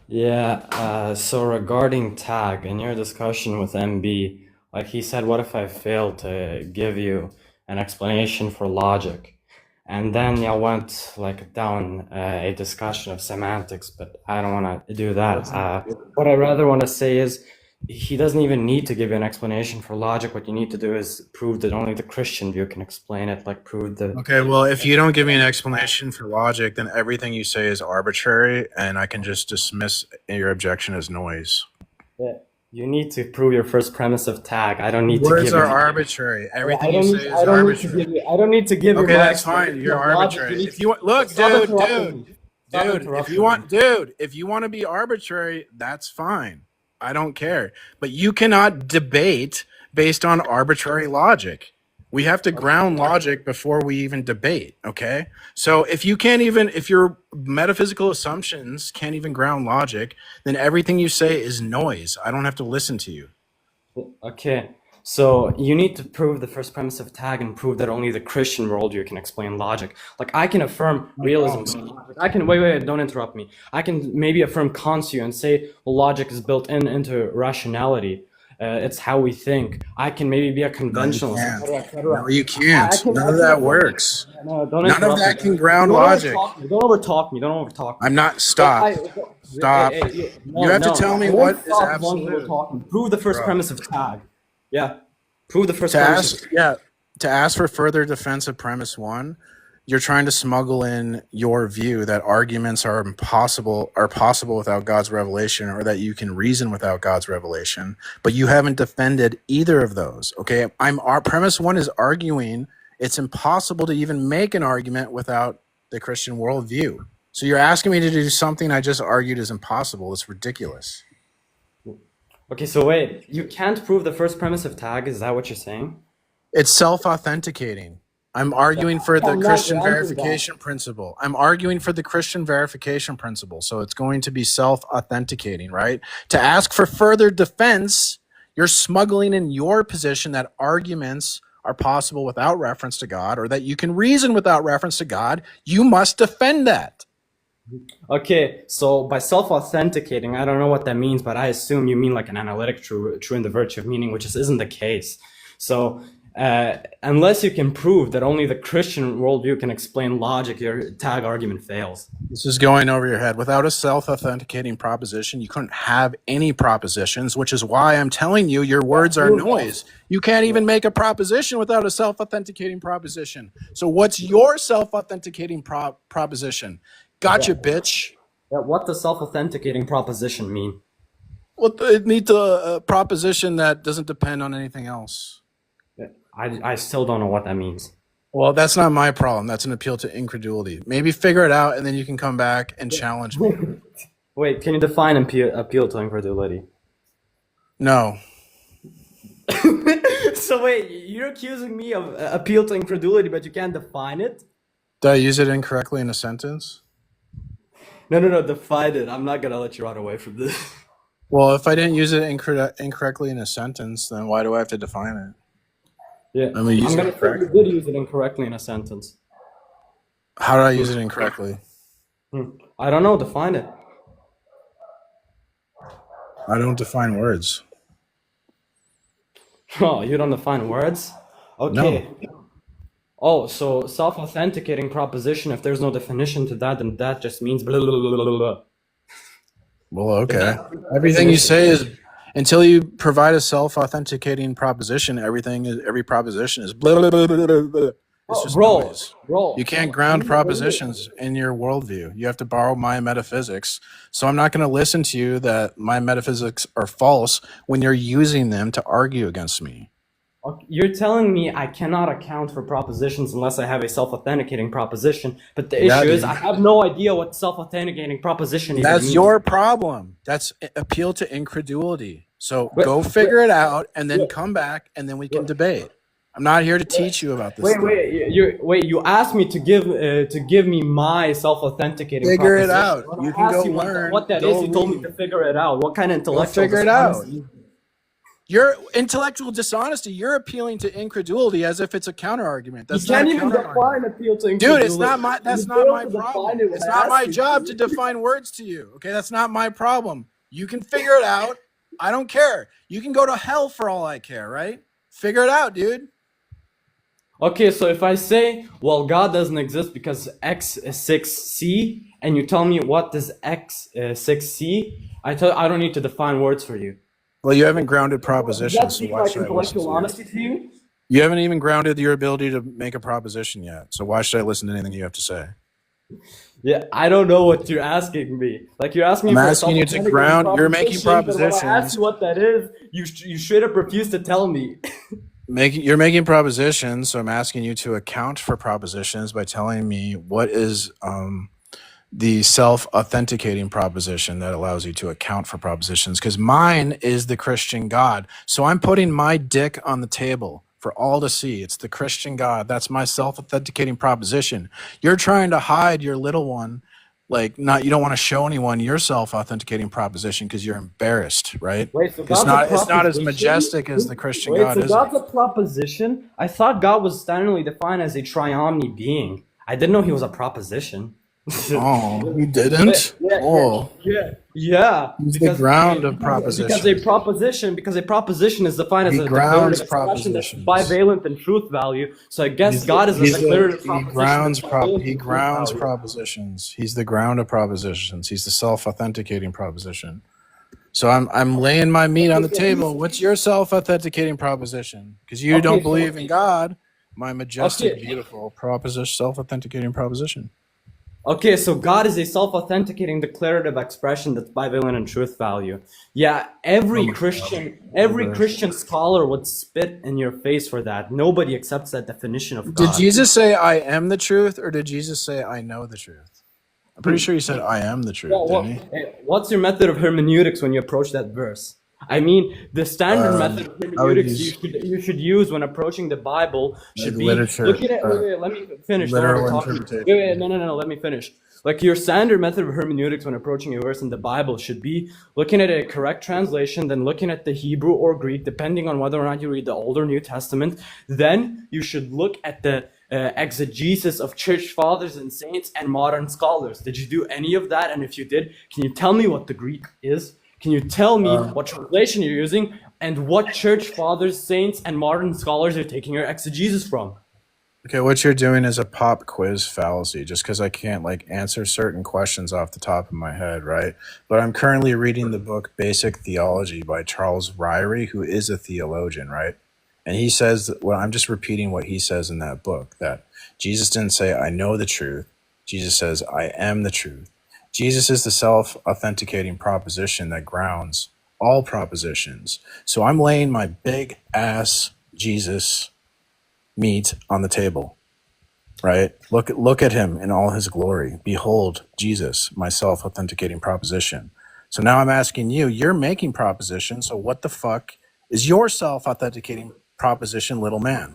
Yeah, so regarding tag, in your discussion with MB, like he said, what if I fail to give you an explanation for logic? And then y'all went like down a discussion of semantics, but I don't want to do that. What I rather want to say is he doesn't even need to give you an explanation for logic. What you need to do is prove that only the Christian view can explain it, like prove the Okay, well, if you don't give me an explanation for logic, then everything you say is arbitrary, and I can just dismiss your objection as noise. Yeah. You need to prove your first premise of tag. I don't need to Words give are you. arbitrary. I Everything you don't say need. is I don't need to give arbitrary. you. I don't need to give you Okay, my that's fine. explanation You're of logic. You arbitrary. need If you look, stop interrupting me. Stop if interrupting you me. if you want to be arbitrary, that's fine. I don't care. But you cannot debate based on arbitrary logic. We have to ground logic before we even debate, okay? So if your metaphysical assumptions can't even ground logic, then everything you say is noise. I don't have to listen to you. Okay. So you need to prove the first premise of tag and prove that only the Christian worldview can explain logic. Like I can affirm realism by logic. I can wait, don't interrupt me. I can maybe affirm consu and say, well, logic is built into rationality. It's how we think. I can maybe be a No, you conventionalist, can't. etc., etc. No, you can't. None I of can that affirm. works. No, don't None of interrupt me. that can ground Don't logic. overtalk me. Don't overtalk me. Don't overtalk me. I'm not. Well, Stop. Stop. You no, have to no. tell I me won't what is stop as long as we're absolute. talking. Prove the first Bro. premise of tag. Yeah. Prove the first To premise of ask, yeah, to ask for further defense of premise one, you're trying to smuggle in your view that arguments are possible without God's revelation, or that you can reason without God's revelation, but you haven't defended either of those. Okay, our premise one is arguing it's impossible to even make an argument without the Christian worldview. So you're asking me to do something I just argued is impossible. It's ridiculous. Okay, so wait, you can't prove the first premise of tag? Is that what you're saying? It's self-authenticating. I'm arguing for the I'm not Christian granting that. verification principle. I'm arguing for the Christian verification principle. So it's going to be self-authenticating, right? To ask for further defense, you're smuggling in your position that arguments are possible without reference to God, or that you can reason without reference to God. You must defend that. Okay, so by self-authenticating, I don't know what that means, but I assume you mean like an analytic true in the virtue of meaning, which isn't the case. So unless you can prove that only the Christian worldview can explain logic, your tag argument fails. This is going over your head. Without a self-authenticating proposition, you couldn't have any propositions, which is why I'm telling you your words are noise. You can't even make a proposition without a self-authenticating proposition. So what's your self-authenticating proposition? Gotcha, bitch. Yeah, what does self-authenticating proposition mean? Well, it needs a proposition that doesn't depend on anything else. I still don't know what that means. Well, that's not my problem. That's an appeal to incredulity. Maybe figure it out, and then you can come back and challenge me. Wait, can you define appeal to incredulity? No. So wait, you're accusing me of appeal to incredulity, but you can't define it? Did I use it incorrectly in a sentence? No, define it. I'm not gonna let you run away from this. Well, if I didn't use it incorrectly in a sentence, then why do I have to define it? Yeah, I'm gonna use it say you correctly. did use it incorrectly in a sentence. How did I use it incorrectly? I don't know, define it. I don't define words. Oh, you don't define words? Okay. No. Oh, so self-authenticating proposition, if there's no definition to that, then that just means blah, blah, blah, blah, blah. Well, okay. Everything you say is, until you provide a self-authenticating proposition, every proposition is blah, blah, blah, blah, blah, blah. It's just noise. Bro. You can't ground propositions in your worldview. You have to borrow my metaphysics. So I'm not going to listen to you that my metaphysics are false when you're using them to argue against me. You're telling me I cannot account for propositions unless I have a self-authenticating proposition, but the issue is I have no idea what self-authenticating proposition is. That's your problem. That's appeal to incredulity. So go figure it out and then come back and then we can debate. I'm not here to teach you about this. Wait, you asked me to give me my self-authenticating figure proposition. it out. When you I can asked go you learn. what that is, you told me to figure it out. What kind of intellectual figure it out. Your intellectual dishonesty, you're appealing to incredulity as if it's a counter argument. You That's not can't a even counter define argument. appeal to Dude, it's incredulity. not my that's You not failed my to define problem. it when It's I not my asked you job to. to define words to you. Okay, that's not my problem. You can figure it out. I don't care. You can go to hell for all I care, right? Figure it out, dude. Okay, so if I say, well, God doesn't exist because X is 6C, and you tell me what is X 6C, I don't need to define words for you. Well, you haven't grounded Does that propositions, so seem why like should I listen intellectual to you? honesty to you? You haven't even grounded your ability to make a proposition yet, so why should I listen to anything you have to say? Yeah, I don't know what you're asking me. Like, you're asking me I'm for a asking you to self-authenticating ground. You're making proposition, but when I ask propositions. you what that is, you straight up refuse to tell me. You're making propositions, so I'm asking you to account for propositions by telling me what is the self-authenticating proposition that allows you to account for propositions, because mine is the Christian God. So I'm putting my dick on the table for all to see. It's the Christian God. That's my self-authenticating proposition. You're trying to hide your little one, like you don't want to show anyone your self-authenticating proposition because you're embarrassed, right? Wait, so It's God's a not as proposition? majestic as the Christian Wait, God, so is God's it? a proposition? I thought God was standardly defined as a triomni being. I didn't know he was a proposition. Oh, you didn't? Oh, Yeah. he's the ground of proposition. Because a proposition is defined as He a grounds declarative expression that's propositions. bivalent in truth value. So I guess God is a declarative proposition. He grounds propositions. He's the ground of propositions. He's the self-authenticating proposition. So I'm laying my meat on the table. What's your self-authenticating proposition? Because you don't believe in God. My majestic, beautiful proposition, self-authenticating proposition. Okay, so God is a self-authenticating declarative expression that's bivalent in truth value. Yeah, every Christian scholar would spit in your face for that. Nobody accepts that definition of God. Did Jesus say I am the truth, or did Jesus say I know the truth? I'm pretty sure he said I am the truth, didn't he? What's your method of hermeneutics when you approach that verse? I mean, the standard method of hermeneutics you should use when approaching the Bible should be literature. Look at it. Wait, let me finish. Literal interpretation. No, let me finish. Like, your standard method of hermeneutics when approaching a verse in the Bible should be looking at a correct translation, then looking at the Hebrew or Greek, depending on whether or not you read the Old or New Testament. Then you should look at the exegesis of church fathers and saints and modern scholars. Did you do any of that? And if you did, can you tell me what the Greek is? Can you tell me what translation you're using and what church fathers, saints, and modern scholars are taking your exegesis from? Okay, what you're doing is a pop quiz fallacy, just because I can't answer certain questions off the top of my head, right? But I'm currently reading the book Basic Theology by Charles Ryrie, who is a theologian, right? And he says, well, I'm just repeating what he says in that book, that Jesus didn't say, I know the truth. Jesus says, I am the truth. Jesus is the self-authenticating proposition that grounds all propositions. So I'm laying my big ass Jesus meat on the table, right? Look at him in all his glory. Behold, Jesus, my self-authenticating proposition. So now I'm asking you, you're making propositions, so what the fuck is your self-authenticating proposition, little man?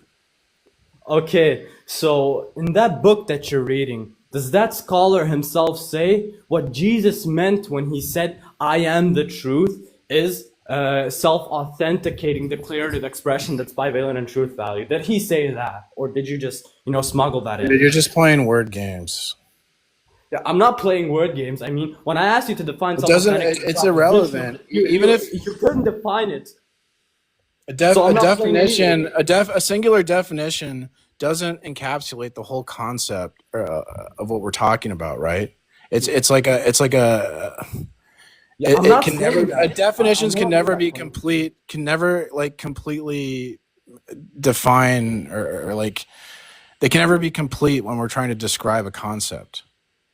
Okay, so in that book that you're reading, does that scholar himself say what Jesus meant when he said, I am the truth, is self-authenticating declarative expression that's bivalent in truth value? Did he say that? Or did you just, smuggle that in? You're just playing word games. Yeah, I'm not playing word games. I mean, when I asked you to define self-authenticating, it's irrelevant. Even if you couldn't define it. A singular definition doesn't encapsulate the whole concept of what we're talking about, right? Definitions can never be complete, can never completely define or they can never be complete when we're trying to describe a concept.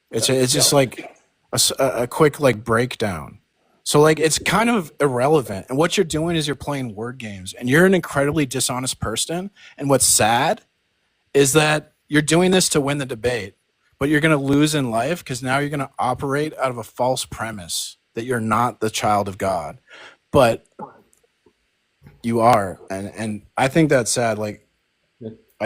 It's just like a quick breakdown. So it's kind of irrelevant. And what you're doing is you're playing word games, and you're an incredibly dishonest person. And what's sad is that you're doing this to win the debate, but you're going to lose in life because now you're going to operate out of a false premise that you're not the child of God, but you are. And I think that's sad. I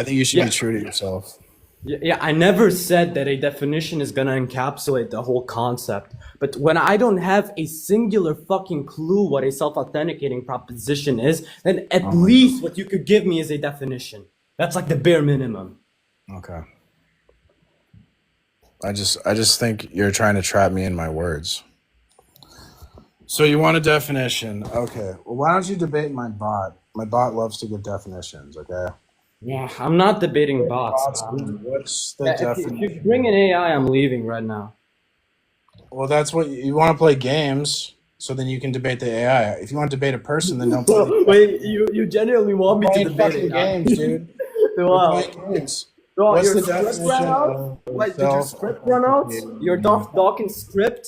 think you should be true to yourself. Yeah, I never said that a definition is gonna encapsulate the whole concept. But when I don't have a singular fucking clue what a self-authenticating proposition is, then at Oh my God. least what you could give me is a definition. That's like the bare minimum. Okay. I just think you're trying to trap me in my words. So you want a definition? Okay. Well, why don't you debate my bot? My bot loves to give definitions. Okay. Yeah, I'm not debating bots. What's the Yeah, if you definition? bring an AI, I'm leaving right now. Well, that's what you want to play games, so then you can debate the AI. If you want to debate a person, then don't play the Wait, you genuinely want me to playing debate fucking AI? games, dude. You're Wow. playing games. Oh, What's your the script ran definition out? of Wait, did your script run out? Your self-authenticating? Dawkins script?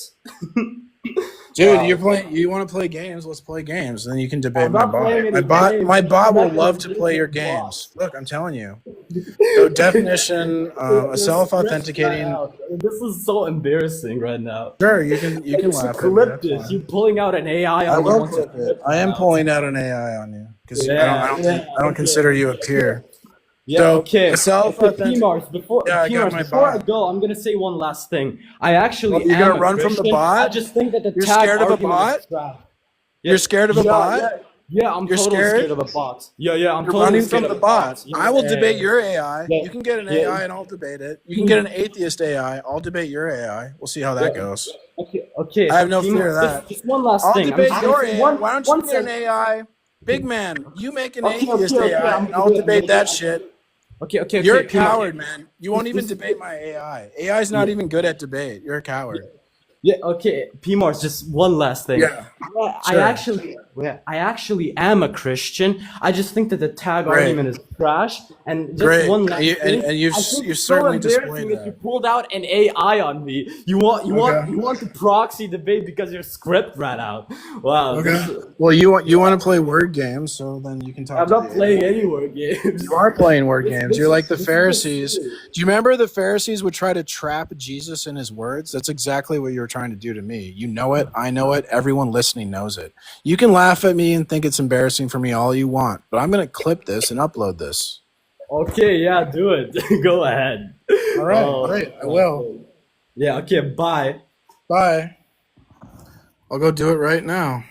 Dude, Wow. you're playing. You want to play games? Let's play games. Then you can debate I'm my not playing bot. any games. My bot I'm will not love gonna to play your debate games. bots. Look, I'm telling you. So definition, a Your script ran self-authenticating. out. This is so embarrassing right now. Sure, you can You should laugh at me. clip That's this. fine. You pulling out an AI I on me will once clip you it. I am pulling out an AI on you because Yeah, yeah, I don't consider you a peer. yeah. So Okay. a Okay, self-authentic. PMARS, Yeah, I got my before I bot. go, I'm gonna say one last thing. I actually You're am gonna a run from the Christian. I bot? just think that the You're tag scared of a argument bot? is trash. You're scared of a bot? Yeah, I'm You're totally scared? scared of a bot. Yeah, I'm You're totally running scared from of the a bot. bot. Yeah, I will debate your AI. yeah, You can get an yeah. AI and I'll debate it. You can get an atheist AI. I'll debate your AI. We'll see how that goes. Okay. I have no fear of PMARS, that. just one last I'll thing. I'm debate just gonna your say AI. Why don't you one get an sentence. AI? Big man, you make an Okay, atheist okay. AI I'm and gonna I'll do it. debate that shit. Okay. You're a PMARS. coward, man. You won't even This- debate my AI. AI is not even good at debate. You're a coward. Yeah, okay, PMARS, just one last thing. Yeah, I sure. actually am a Christian. I just think that the tag Great. argument is trash. And just Great. one last thing. And you've I think you've it's so certainly embarrassing displayed that you that. pulled out an AI on me. You Okay. want to proxy debate because your script ran out. Wow. Okay. Well, you want to play word games, so then you can talk I'm to not the playing AI. any word games. You are playing word games. You're like the this is Pharisees. silly. Do you remember the Pharisees would try to trap Jesus in his words? That's exactly what you were trying to do to me. You know it. I know it. Everyone listening knows it. You can laugh at me and think it's embarrassing for me all you want, but I'm going to clip this and upload this. Okay, yeah, do it. Go ahead. All right. Oh, Great. I will. yeah, okay, bye. Bye. I'll go do it right now.